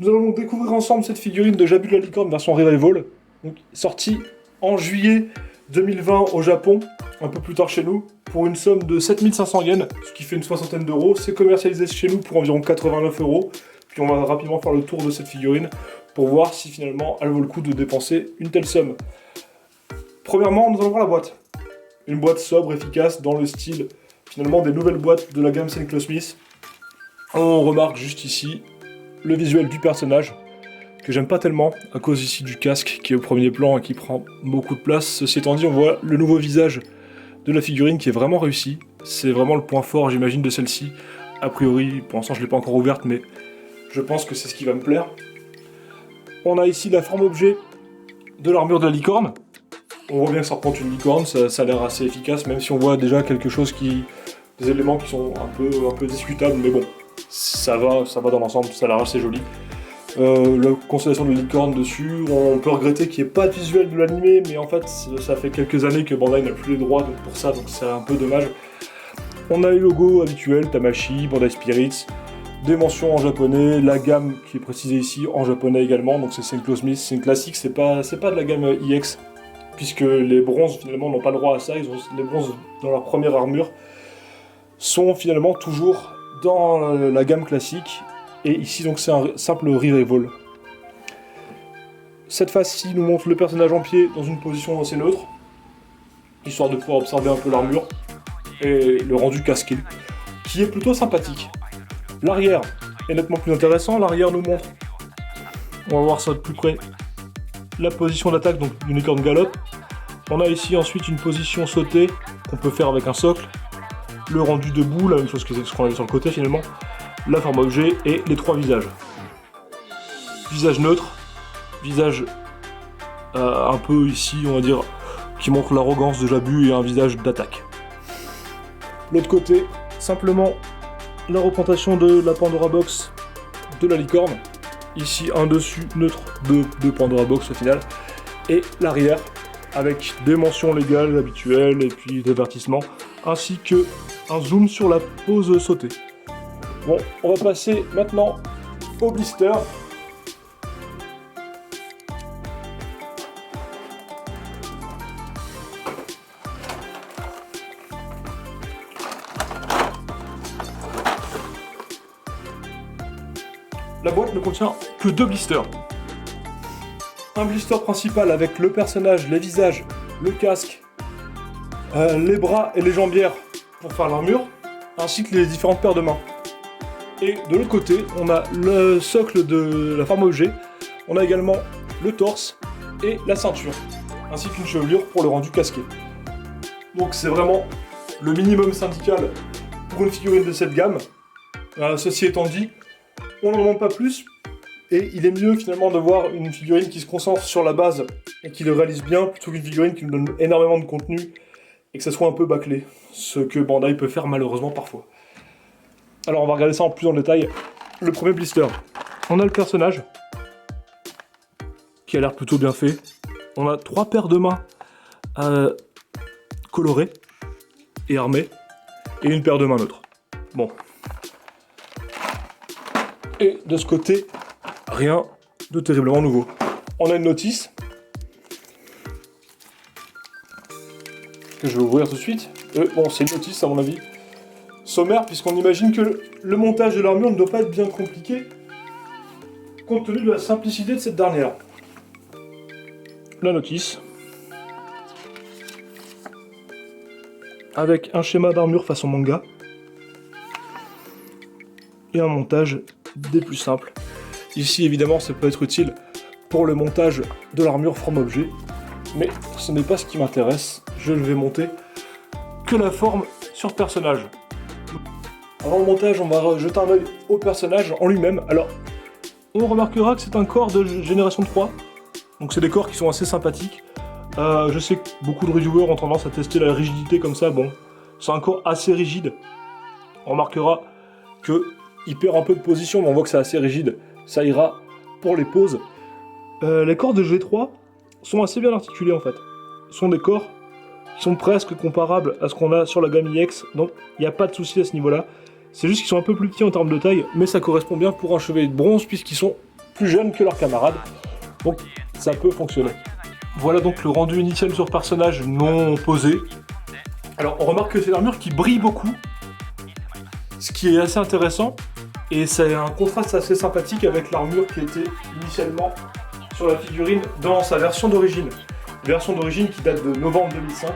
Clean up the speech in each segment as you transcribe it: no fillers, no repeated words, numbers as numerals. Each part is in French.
Nous allons découvrir ensemble cette figurine de Jabu la licorne version Revival, donc sortie en juillet 2020 au Japon, un peu plus tard chez nous, pour une somme de 7500 yens, ce qui fait une soixantaine d'euros. C'est commercialisé chez nous pour environ 89 euros. Puis on va rapidement faire le tour de cette figurine pour voir si finalement elle vaut le coup de dépenser une telle somme. Premièrement, nous allons voir la boîte. Une boîte sobre, efficace, dans le style finalement des nouvelles boîtes de la gamme St. Clair Smith. On remarque juste ici le visuel du personnage, que j'aime pas tellement, à cause ici du casque qui est au premier plan et qui prend beaucoup de place. Ceci étant dit, on voit le nouveau visage de la figurine qui est vraiment réussi. C'est vraiment le point fort, j'imagine, de celle-ci. A priori, pour l'instant je l'ai pas encore ouverte, mais je pense que c'est ce qui va me plaire. On a ici la forme objet de l'armure de la licorne. On voit bien que ça représente une licorne, ça a l'air assez efficace, même si on voit déjà quelque chose des éléments qui sont un peu discutables, mais bon, ça va dans l'ensemble, ça a l'air assez joli. La constellation de licorne dessus, on peut regretter qu'il n'y ait pas de visuel de l'animé, mais en fait ça fait quelques années que Bandai n'a plus les droits pour ça, donc c'est un peu dommage. On a les logos habituels, Tamashi, Bandai Spirits, des mentions en japonais, la gamme qui est précisée ici en japonais également, donc c'est St. Clair Smith, c'est une classique, c'est pas de la gamme EX, puisque les bronzes finalement n'ont pas le droit à ça, les bronzes dans leur première armure sont finalement toujours dans la gamme classique, et ici donc c'est un simple revival. Cette face-ci nous montre le personnage en pied dans une position assez neutre, histoire de pouvoir observer un peu l'armure, et le rendu casqué, qui est plutôt sympathique. L'arrière est nettement plus intéressant, l'arrière nous montre, on va voir ça de plus près, la position d'attaque donc d'une licorne galope. On a ici ensuite une position sautée qu'on peut faire avec un socle, le rendu debout, la même chose que ce qu'on avait sur le côté finalement, la forme objet et les trois visages. Visage neutre, visage un peu ici on va dire qui montre l'arrogance de Jabu et un visage d'attaque. L'autre côté, simplement la représentation de la Pandora Box de la licorne. Ici un dessus neutre de Pandora Box au final. Et l'arrière avec des mentions légales habituelles et puis des avertissements, ainsi que un zoom sur la pose sautée. Bon, on va passer maintenant au blister. La boîte ne contient que 2 blisters. Un blister principal avec le personnage, les visages, le casque, les bras et les jambières pour faire l'armure, ainsi que les différentes paires de mains. Et de l'autre côté, on a le socle de la forme objet, on a également le torse et la ceinture, ainsi qu'une chevelure pour le rendu casqué. Donc c'est vraiment le minimum syndical pour une figurine de cette gamme. Ceci étant dit, on n'en demande pas plus, et il est mieux finalement de voir une figurine qui se concentre sur la base et qui le réalise bien, plutôt qu'une figurine qui nous donne énormément de contenu et que ça soit un peu bâclé, ce que Bandai peut faire malheureusement parfois. Alors on va regarder ça en plus en détail. Le premier blister, on a le personnage, qui a l'air plutôt bien fait. On a 3 paires de mains colorées et armées, et une paire de mains neutre. Bon. Et de ce côté, rien de terriblement nouveau. On a une notice, que je vais ouvrir tout de suite. Bon, c'est une notice à mon avis. Sommaire, puisqu'on imagine que le montage de l'armure ne doit pas être bien compliqué, compte tenu de la simplicité de cette dernière. La notice, avec un schéma d'armure façon manga, et un montage des plus simples. Ici, évidemment, ça peut être utile pour le montage de l'armure forme objet, mais ce n'est pas ce qui m'intéresse. Je ne vais monter que la forme sur personnage. Avant le montage, on va jeter un œil au personnage en lui-même. Alors, on remarquera que c'est un corps de génération 3, donc c'est des corps qui sont assez sympathiques. Je sais que beaucoup de reviewers ont tendance à tester la rigidité comme ça, bon, c'est un corps assez rigide. On remarquera qu'il perd un peu de position, mais on voit que c'est assez rigide. Ça ira pour les poses. Les corps de G3 sont assez bien articulés en fait. Ce sont des corps qui sont presque comparables à ce qu'on a sur la gamme IX, donc il n'y a pas de souci à ce niveau-là. C'est juste qu'ils sont un peu plus petits en termes de taille, mais ça correspond bien pour un chevalier de bronze, puisqu'ils sont plus jeunes que leurs camarades. Donc ça peut fonctionner. Voilà donc le rendu initial sur personnage non posé. Alors on remarque que c'est une armure qui brille beaucoup, ce qui est assez intéressant, et c'est un contraste assez sympathique avec l'armure qui était initialement sur la figurine dans sa version d'origine. Version d'origine qui date de novembre 2005,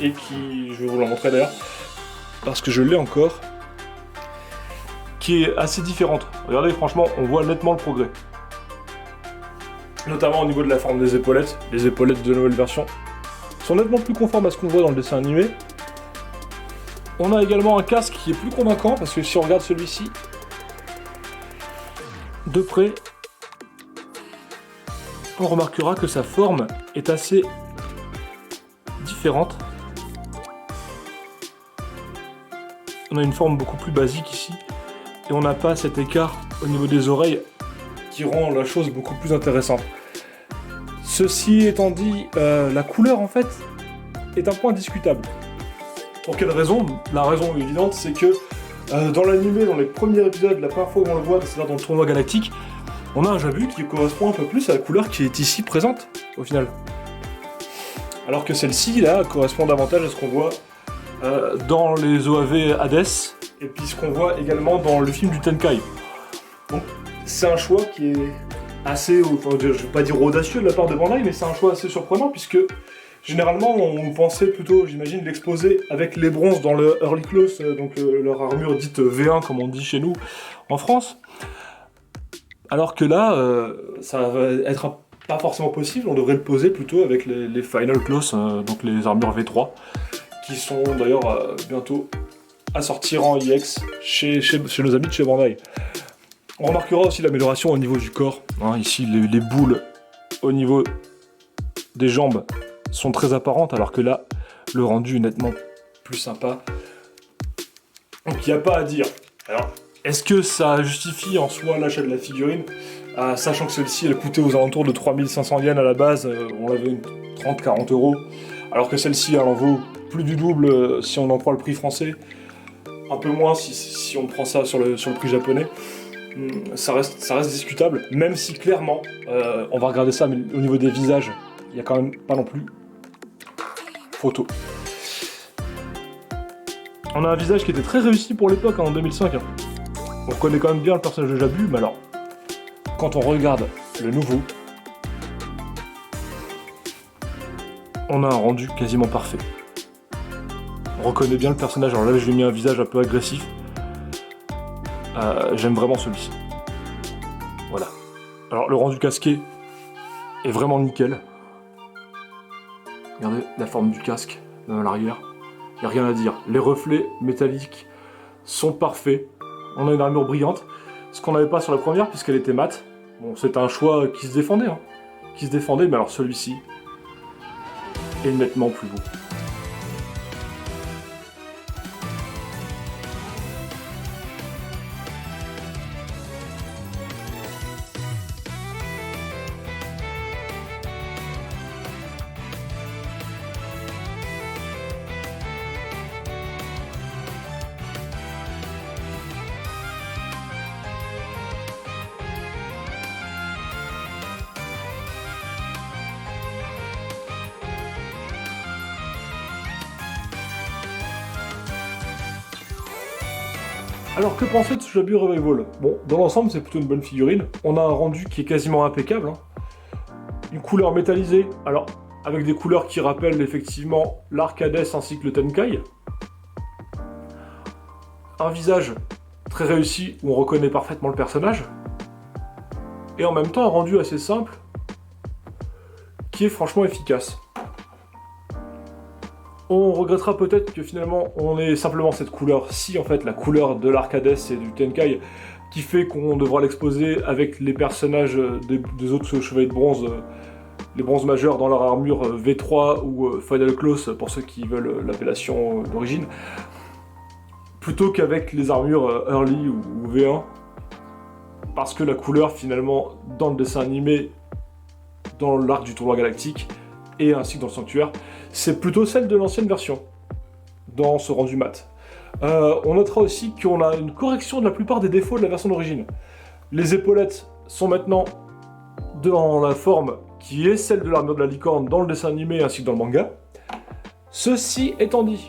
et qui, je vais vous la montrer d'ailleurs, parce que je l'ai encore, qui est assez différente. Regardez, franchement, on voit nettement le progrès. Notamment au niveau de la forme des épaulettes. Les épaulettes de la nouvelle version sont nettement plus conformes à ce qu'on voit dans le dessin animé. On a également un casque qui est plus convaincant, parce que si on regarde celui-ci de près, on remarquera que sa forme est assez différente. On a une forme beaucoup plus basique ici, et on n'a pas cet écart au niveau des oreilles qui rend la chose beaucoup plus intéressante. Ceci étant dit, la couleur en fait est un point discutable. Pour quelle raison? La raison évidente, c'est que dans l'animé, dans les premiers épisodes, la première fois où on le voit, c'est-à-dire dans le tournoi galactique, on a un Jabu qui correspond un peu plus à la couleur qui est ici présente, au final. Alors que celle-ci, là, correspond davantage à ce qu'on voit dans les OAV Hades, et puis ce qu'on voit également dans le film du Tenkai. Donc, c'est un choix qui est assez, enfin, je vais pas dire audacieux de la part de Bandai, mais c'est un choix assez surprenant, puisque généralement, on pensait plutôt, j'imagine, l'exposer avec les bronzes dans le Early Close, donc leur armure dite V1, comme on dit chez nous, en France. Alors que là, ça va être pas forcément possible, on devrait le poser plutôt avec les Final Close, donc les armures V3, qui sont d'ailleurs bientôt à sortir en EX chez nos amis de chez Bandai. On remarquera aussi l'amélioration au niveau du corps. Hein, ici, les boules au niveau des jambes sont très apparentes, alors que là, le rendu est nettement plus sympa. Donc il n'y a pas à dire. Alors, est-ce que ça justifie en soi l'achat de la figurine, sachant que celle-ci elle coûtait aux alentours de 3500 yens à la base, on l'avait 30-40 euros, alors que celle-ci elle en vaut plus du double si on en prend le prix français, un peu moins si on prend ça sur le prix japonais. Ça reste discutable, même si clairement, on va regarder ça, mais au niveau des visages, il n'y a quand même pas non plus photo. On a un visage qui était très réussi pour l'époque, en 2005. On reconnaît quand même bien le personnage de Jabu, mais alors, quand on regarde le nouveau, on a un rendu quasiment parfait. On reconnaît bien le personnage, alors là je lui ai mis un visage un peu agressif. J'aime vraiment celui-ci. Voilà. Alors le rendu casqué est vraiment nickel. Regardez la forme du casque, même à l'arrière. Il n'y a rien à dire. Les reflets métalliques sont parfaits. On a une armure brillante, ce qu'on n'avait pas sur la première puisqu'elle était mate. Bon, c'est un choix qui se défendait, hein. Mais alors celui-ci est nettement plus beau. Alors que penser de ce Jabu Revival? Bon, dans l'ensemble c'est plutôt une bonne figurine. On a un rendu qui est quasiment impeccable, hein. Une couleur métallisée, alors avec des couleurs qui rappellent effectivement l'Arcades ainsi que le Tenkai. Un visage très réussi où on reconnaît parfaitement le personnage. Et en même temps un rendu assez simple qui est franchement efficace. On regrettera peut-être que finalement on ait simplement cette couleur, si en fait la couleur de l'Arcades et du Tenkai, qui fait qu'on devra l'exposer avec les personnages des autres chevaliers de bronze, les bronzes majeurs dans leur armure V3 ou Final Close pour ceux qui veulent l'appellation d'origine, plutôt qu'avec les armures Early ou V1, parce que la couleur finalement dans le dessin animé, dans l'arc du tournoi galactique, et ainsi que dans le sanctuaire, c'est plutôt celle de l'ancienne version, dans ce rendu mat. On notera aussi qu'on a une correction de la plupart des défauts de la version d'origine. Les épaulettes sont maintenant dans la forme qui est celle de l'armure de la licorne dans le dessin animé ainsi que dans le manga. Ceci étant dit,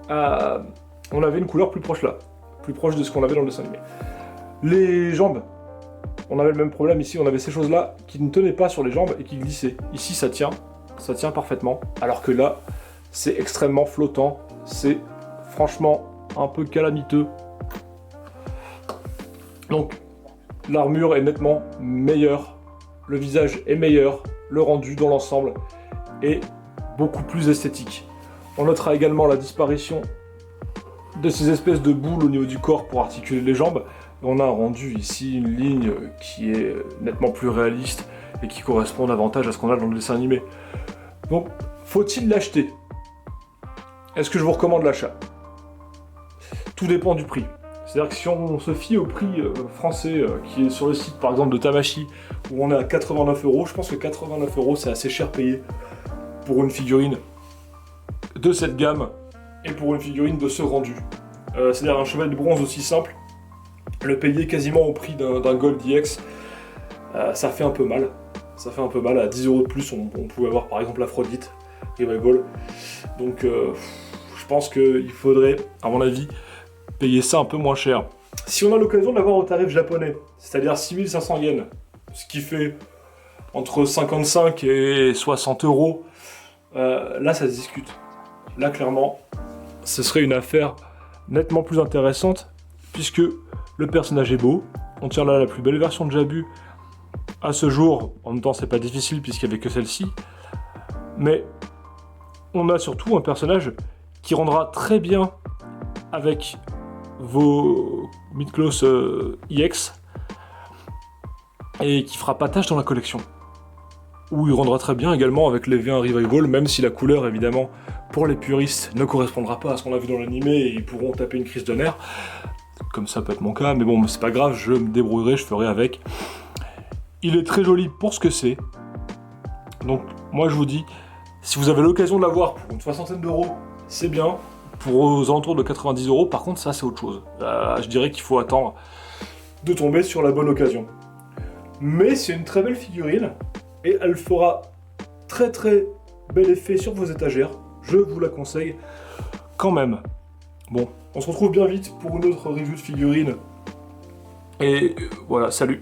on avait une couleur plus proche là, plus proche de ce qu'on avait dans le dessin animé. Les jambes, on avait le même problème ici, on avait ces choses-là qui ne tenaient pas sur les jambes et qui glissaient. Ici ça tient parfaitement, alors que là, c'est extrêmement flottant, c'est franchement un peu calamiteux. Donc, l'armure est nettement meilleure, le visage est meilleur, le rendu dans l'ensemble est beaucoup plus esthétique. On notera également la disparition de ces espèces de boules au niveau du corps pour articuler les jambes. On a rendu ici une ligne qui est nettement plus réaliste et qui correspond davantage à ce qu'on a dans le dessin animé. Donc, faut-il l'acheter? Est-ce que je vous recommande l'achat? Tout dépend du prix. C'est-à-dire que si on se fie au prix français qui est sur le site par exemple de Tamashii, où on est à 89 €, je pense que 89 € c'est assez cher payé pour une figurine de cette gamme et pour une figurine de ce rendu. C'est-à-dire un cheval de bronze aussi simple, le payer quasiment au prix d'un Gold EX, ça fait un peu mal. Ça fait un peu mal, à 10 € de plus on pouvait avoir par exemple l'Aphrodite Revival. Donc je pense qu'il faudrait, à mon avis, payer ça un peu moins cher. Si on a l'occasion de l'avoir au tarif japonais, c'est-à-dire 6500 yens, ce qui fait entre 55 et 60 €, là ça se discute. Là clairement, ce serait une affaire nettement plus intéressante, puisque le personnage est beau, on tient là la plus belle version de Jabu à ce jour, en même temps c'est pas difficile puisqu'il n'y avait que celle-ci, mais on a surtout un personnage qui rendra très bien avec vos Midcloth EX et qui fera pas tâche dans la collection. Ou il rendra très bien également avec les V1 Revival, même si la couleur évidemment pour les puristes ne correspondra pas à ce qu'on a vu dans l'animé et ils pourront taper une crise de nerfs, comme ça peut être mon cas, mais bon c'est pas grave, je me débrouillerai, je ferai avec. Il est très joli pour ce que c'est, donc moi je vous dis, si vous avez l'occasion de l'avoir pour une soixantaine d'euros, c'est bien. Pour aux alentours de 90 €, par contre, ça c'est autre chose. Je dirais qu'il faut attendre de tomber sur la bonne occasion. Mais c'est une très belle figurine, et elle fera très très bel effet sur vos étagères. Je vous la conseille quand même. Bon, on se retrouve bien vite pour une autre review de figurine. Et voilà, salut!